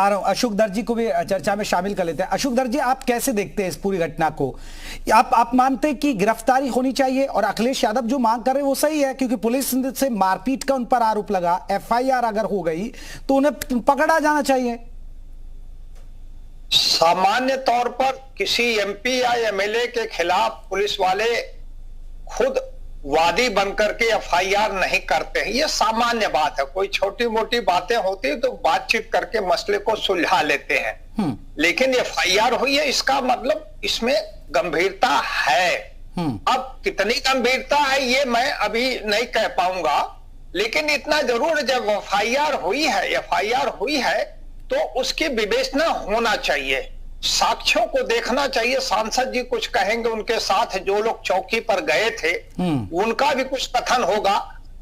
आ रहा हूं, अशोक दर्जी को भी चर्चा में शामिल कर लेते हैं। अशोक दर्जी, आप कैसे देखते हैं इस पूरी घटना को? आप मानते हैं कि गिरफ्तारी होनी चाहिए और अखिलेश यादव जो मांग कर रहे हैं वो सही है, क्योंकि पुलिस से मारपीट का उन पर आरोप लगा, एफआईआर अगर हो गई तो उन्हें पकड़ा जाना चाहिए। सामान्य तौर पर किसी एमपी या एमएलए के खिलाफ पुलिस वाले खुद वादी बनकर के एफआईआर नहीं करते हैं, ये सामान्य बात है। कोई छोटी मोटी बातें होती तो बातचीत करके मसले को सुलझा लेते हैं, लेकिन एफआईआर हुई है इसका मतलब इसमें गंभीरता है। अब कितनी गंभीरता है ये मैं अभी नहीं कह पाऊंगा, लेकिन इतना जरूर है जब एफआईआर हुई है तो उसकी विवेचना होना चाहिए, साक्ष्यों को देखना चाहिए। सांसद जी कुछ कहेंगे, उनके साथ जो लोग चौकी पर गए थे उनका भी कुछ कथन होगा,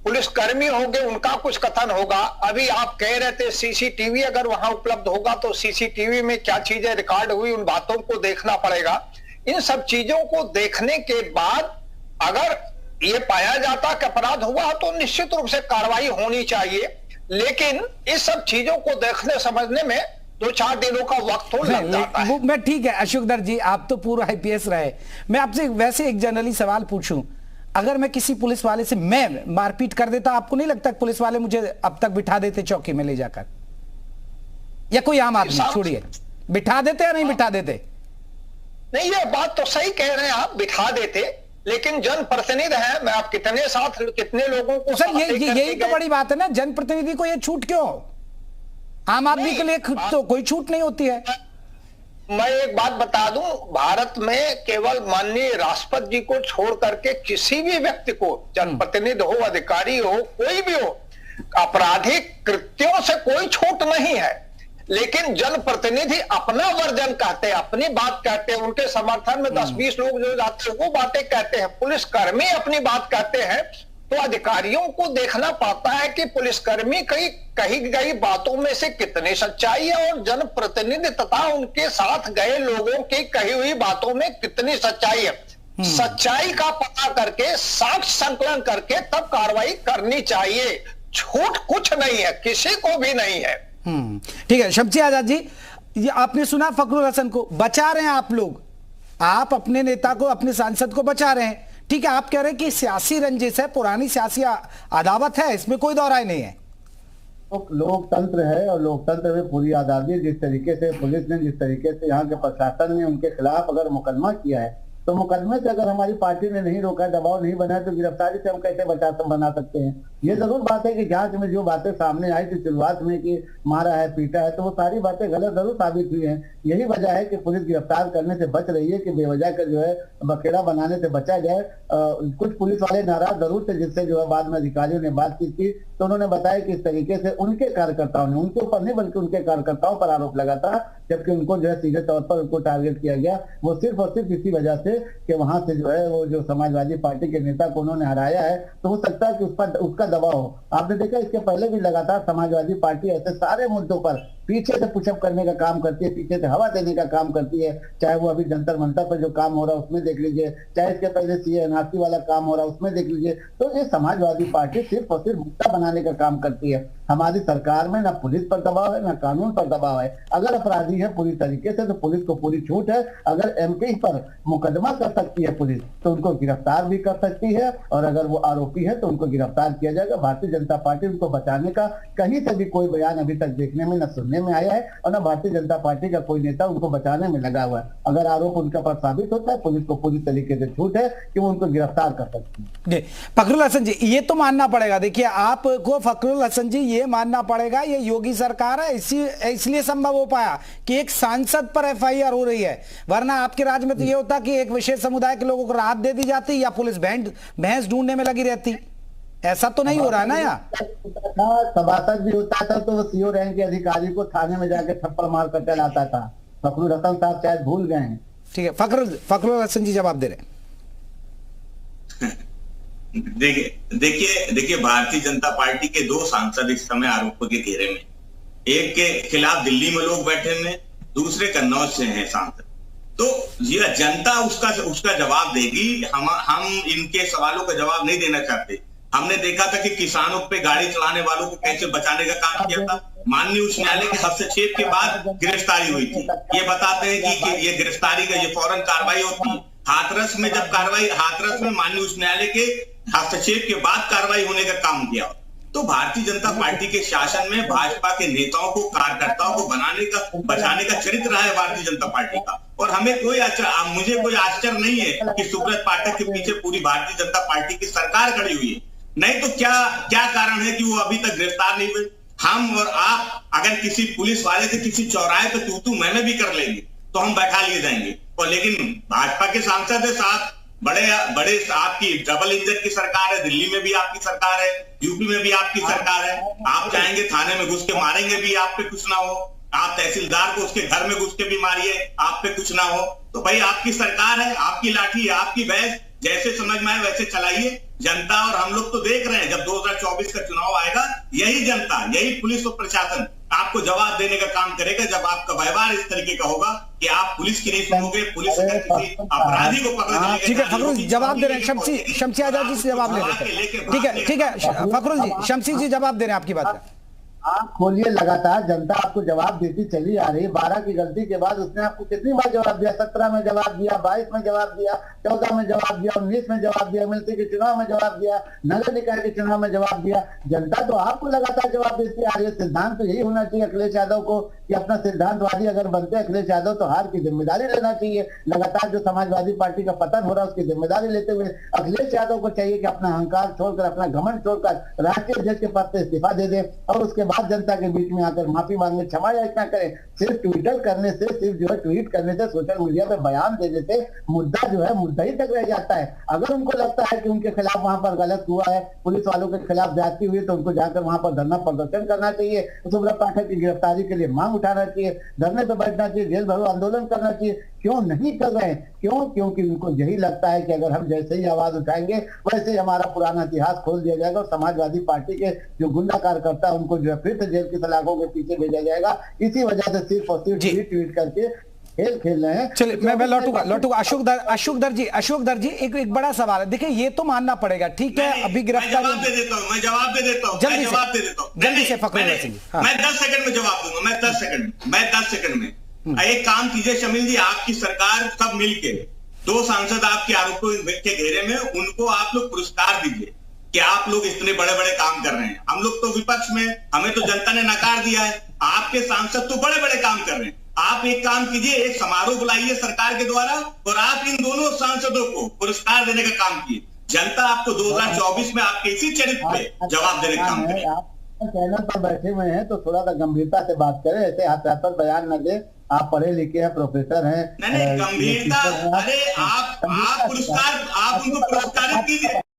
पुलिसकर्मी होंगे उनका कुछ कथन होगा। अभी आप कह रहे थे सीसीटीवी अगर वहां उपलब्ध होगा तो सीसीटीवी में क्या चीजें रिकॉर्ड हुई उन बातों को देखना पड़ेगा। इन सब चीजों को देखने के बाद अगर ये पाया जाता कि अपराध हुआ तो निश्चित रूप से कार्रवाई होनी चाहिए, लेकिन इस सब चीजों को देखने समझने में 2-4 दिनों का वक्त तो लग जाता है। मैं ठीक है अशोक दर्जी जी, आप तो पूरा आईपीएस रहे, मैं आपसे वैसे एक जनरली सवाल पूछूं, अगर मैं किसी पुलिस वाले से मैं मारपीट कर देता, आपको नहीं लगता पुलिस वाले मुझे अब तक बिठा देते चौकी में ले जाकर? या कोई आम आदमी छोड़िए, बिठा देते या नहीं बिठा देते? नहीं, ये बात तो सही कह रहे हैं आप, बिठा देते, लेकिन जनप्रतिनिधि हैं, मैं आप कितने लोगों को सर यही तो बड़ी बात है ना, जनप्रतिनिधि को ये छूट क्यों? आम आदमी के लिए तो कोई छूट नहीं होती है। मैं एक बात बता दूं, भारत में केवल माननीय राष्ट्रपति जी को छोड़ करके किसी भी व्यक्ति को, जनप्रतिनिधि हो, अधिकारी हो, कोई भी हो, आपराधिक कृत्यों से कोई छूट नहीं है। लेकिन जनप्रतिनिधि अपना वर्जन कहते हैं, अपनी बात कहते हैं, उनके समर्थन में 10-20 लोग जो जाते हैं वो बातें कहते हैं, पुलिसकर्मी अपनी बात कहते हैं, तो अधिकारियों को देखना पड़ता है कि पुलिसकर्मी कही गई बातों में से कितनी सच्चाई है और जनप्रतिनिधि तथा उनके साथ गए लोगों की कही हुई बातों में कितनी सच्चाई है। सच्चाई का पता करके, साक्ष्य संकलन करके तब कार्रवाई करनी चाहिए। छूट कुछ नहीं है, किसी को भी नहीं है। ठीक है शमसी आजाद जी, ये आपने सुना फखरुल हसन को, बचा रहे हैं आप लोग, आप अपने नेता को, अपने सांसद को बचा रहे हैं, ठीक है, आप कह रहे हैं कि सियासी रंजिश है, पुरानी सियासी अदावत है, इसमें कोई दौराई नहीं है। लोकतंत्र है और लोकतंत्र में पूरी आजादी, जिस तरीके से पुलिस ने, जिस तरीके से यहाँ के प्रशासन ने उनके खिलाफ अगर मुकदमा किया है, तो मुकदमे से अगर हमारी पार्टी ने नहीं रोका, दबाव नहीं बनाया, तो गिरफ्तारी से हम कैसे बना सकते हैं? ये जरूर बात है कि जांच में जो बातें सामने आई थी शुरुआत में कि मारा है, पीटा है, तो वो सारी बातें गलत जरूर साबित हुई हैं। यही वजह है कि पुलिस गिरफ्तार करने से बच रही है कि बेवजह का जो है बखेड़ा बनाने से बचा जाए। कुछ पुलिस वाले नाराज जरूर थे, जिससे जो है बाद में अधिकारियों ने बात की थी, तो उन्होंने बताया कि इस तरीके से उनके कार्यकर्ताओं ने, उनके ऊपर नहीं बल्कि उनके कार्यकर्ताओं पर आरोप लगा था, जबकि उनको जो है सीधे तौर पर उनको टारगेट किया गया, वो सिर्फ और सिर्फ इसी वजह से कि वहां से जो है वो जो समाजवादी पार्टी के नेता को उन्होंने हराया है, तो हो सकता है कि उस पर उसका दबाव हो। आपने देखा इसके पहले भी लगातार समाजवादी पार्टी ऐसे सारे मुद्दों पर पीछे से पुशअप करने का काम करती है, पीछे से हवा देने का काम करती है, चाहे वो अभी जंतर मंतर पर जो काम हो रहा है उसमें देख लीजिए, चाहे इसके पहले सीए एनआरसी वाला काम हो रहा है उसमें देख लीजिए। तो ये समाजवादी पार्टी सिर्फ और सिर्फ मुद्दा बनाने का काम करती है। हमारी सरकार में ना पुलिस पर दबाव है, ना कानून पर दबाव है। अगर अपराधी है पूरी तरीके से तो पुलिस को पूरी छूट है। अगर एमपी पर मुकदमा कर सकती है पुलिस तो उनको गिरफ्तार भी कर सकती है, और अगर वो आरोपी है तो उनको गिरफ्तार किया जाएगा। भारतीय जनता पार्टी उनको बचाने का कहीं से भी कोई बयान अभी तक देखने में न सुनने में आया है, और न भारतीय जनता पार्टी का कोई नेता उनको बचाने में लगा हुआ है। अगर आरोप उनका पर साबित होता है, पुलिस को पूरी तरीके से छूट है कि वो उनको गिरफ्तार कर सकती है। फखरुल हसन जी, ये तो मानना पड़ेगा, देखिए आपको फखरुल हसन जी ये मानना पड़ेगा, ये योगी सरकार है, इसलिए संभव हो पाया कि एक सांसद पर एफआईआर हो रही है, वरना आपके राज्य में तो ये होता कि एक विशेष समुदाय के लोगों को राहत दे दी जाती या पुलिस भैंस ढूंढने में लगी रहती। ऐसा तो नहीं हो रहा है ना यहाँ। सभासद भी होता था तो वो सीओ रैंक के अधिकारी को थाने में जाके थप्पड़ मार कर चलाता था। फखरुल हसन साहब शायद भूल गए हैं। ठीक है, फखरुल हसन जी जवाब दे रहे हैं। देखिए भारतीय जनता पार्टी के 2 सांसद इस समय आरोपों के घेरे में, एक के खिलाफ दिल्ली में लोग बैठे हुए, दूसरे कन्नौज से हैं सांसद। तो ये जनता उसका जवाब देगी। हम इनके सवालों का जवाब नहीं देना चाहते। हमने देखा था कि किसानों पे गाड़ी चलाने वालों को कैसे बचाने का काम किया था, माननीय उच्च न्यायालय के हस्तक्षेप के बाद गिरफ्तारी हुई थी। ये बताते हैं कि ये गिरफ्तारी का ये फौरन कार्रवाई होती है। हाथरस में जब कार्रवाई, हाथरस में माननीय उच्च न्यायालय के हस्तक्षेप के बाद कार्रवाई होने का काम किया। तो भारतीय जनता पार्टी के शासन में भाजपा के नेताओं को, कार्यकर्ताओं को बचाने का चरित्र रहा है भारतीय जनता पार्टी का। और हमें मुझे कोई आश्चर्य नहीं है कि सुब्रत पाठक के पीछे पूरी भारतीय जनता पार्टी की सरकार खड़ी हुई है। नहीं तो क्या कारण है कि वो अभी तक गिरफ्तार नहीं हुए। हम और आप अगर किसी पुलिस वाले से किसी चौराहे पे तू मैं भी कर लेंगे तो हम बैठा लिए जाएंगे। और लेकिन भाजपा के सांसद है साथ, बड़े आपकी डबल इंजन की सरकार है, दिल्ली में भी आपकी सरकार है, यूपी में भी आपकी सरकार है। आप चाहेंगे थाने में घुस के मारेंगे भी, आप पे कुछ ना हो। आप तहसीलदार को उसके घर में घुस के भी मारिए, आप पे कुछ ना हो। तो भाई आपकी सरकार है, आपकी लाठी है, आपकी भैंस, जैसे समझ में आए वैसे चलाइए। जनता और हम लोग तो देख रहे हैं, जब 2024 का चुनाव आएगा, यही जनता, यही पुलिस और प्रशासन आपको जवाब देने का काम करेगा। जब आपका व्यवहार इस तरीके का होगा कि आप पुलिस की नहीं सुनोगे, पुलिस अगर किसी अपराधी को पकड़ लेगा। ठीक है फखरुल जी जवाब दे रहे हैं, शमसी आजाद जी से जवाब ले रहे हैं। ठीक है फखरुल जी, शमसी जी जवाब दे रहे हैं आपकी बात का। आप खोलिए, लगातार जनता आपको जवाब देती चली आ रही है। 12 की गलती के बाद उसने आपको कितनी बार जवाब दिया? 17 में जवाब दिया, 22 में जवाब दिया, 14 में जवाब दिया, 19 में जवाब दिया, मिलती के चुनाव में जवाब दिया, नगर निकाय के चुनाव में जवाब दिया। जनता तो आपको लगातार जवाब देती आ रही है। सिद्धांत तो यही होना चाहिए अखिलेश यादव को कि अपना सिद्धांतवादी अगर बनते अखिलेश यादव तो हार की जिम्मेदारी लेना चाहिए। लगातार जो समाजवादी पार्टी का पतन हो रहा है उसकी जिम्मेदारी लेते हुए अखिलेश यादव को चाहिए कि अपना अहंकार छोड़कर, अपना घमंड छोड़कर राष्ट्रीय अध्यक्ष के पद से इस्तीफा दे दे और उसके बाद जनता के बीच में आकर माफी मांगने, क्षमा याचना करें। सिर्फ ट्विटर करने से, सिर्फ जो है ट्वीट करने से, सोशल मीडिया पे बयान देने से मुद्दा जो है मुद्दा ही तक रह जाता है। अगर उनको लगता है कि उनके खिलाफ वहां पर गलत हुआ है, पुलिस वालों के खिलाफ ज्यादती हुई, तो उनको जाकर वहां पर धरना प्रदर्शन करना चाहिए, सुब्रत पाठक की गिरफ्तारी के लिए मांग उठाना चाहिए, धरने पर बैठना चाहिए, जेल भरो आंदोलन करना चाहिए। क्यों नहीं कर रहे हैं? क्योंकि उनको यही लगता है कि अगर हम जैसे ही आवाज उठाएंगे वैसे ही हमारा पुराना इतिहास खोल दिया जाएगा और समाजवादी पार्टी के जो गुंडा कार्यकर्ता उनको जो है फिर से जेल की सलाखों के पीछे भेजा जाएगा। इसी वजह से सिर्फ और सिर्फ ट्वीट करके खेल रहे हैं। चलिए मैं लौटूंगा अशोक दर जी एक बड़ा सवाल है। देखिए ये तो मानना पड़ेगा, ठीक है, अभी गिरफ्तारी। मैं जवाब दे देता हूँ जल्दी से फखरुल सिंह जी। मैं 10 सेकंड में जवाब दूंगा, मैं 10 सेकंड में। एक काम कीजिए शमील जी, आपकी सरकार सब मिलके 2 सांसद आपके आरोपों के घेरे में, उनको आप लोग पुरस्कार दीजिए कि आप लोग इतने बड़े बड़े काम कर रहे हैं। हम लोग तो विपक्ष में, हमें तो जनता ने नकार दिया है। आपके सांसद तो बड़े बड़े काम कर रहे हैं। आप एक काम कीजिए, एक समारोह बुलाइए सरकार के द्वारा और आप इन दोनों सांसदों को पुरस्कार देने का काम किए। जनता आपको 2024 में आपके इसी चरित्र पे जवाब देने का काम करेगी। चैनल पर बैठे हुए हैं तो थोड़ा सा गंभीरता से बात करें, ऐसे हाथ पर बयान न दे। आप पढ़े लिखे हैं, प्रोफेसर हैं। नहीं गंभीरता, अरे आप पुरस्कार, आप उनको पुरस्कारित कीजिए।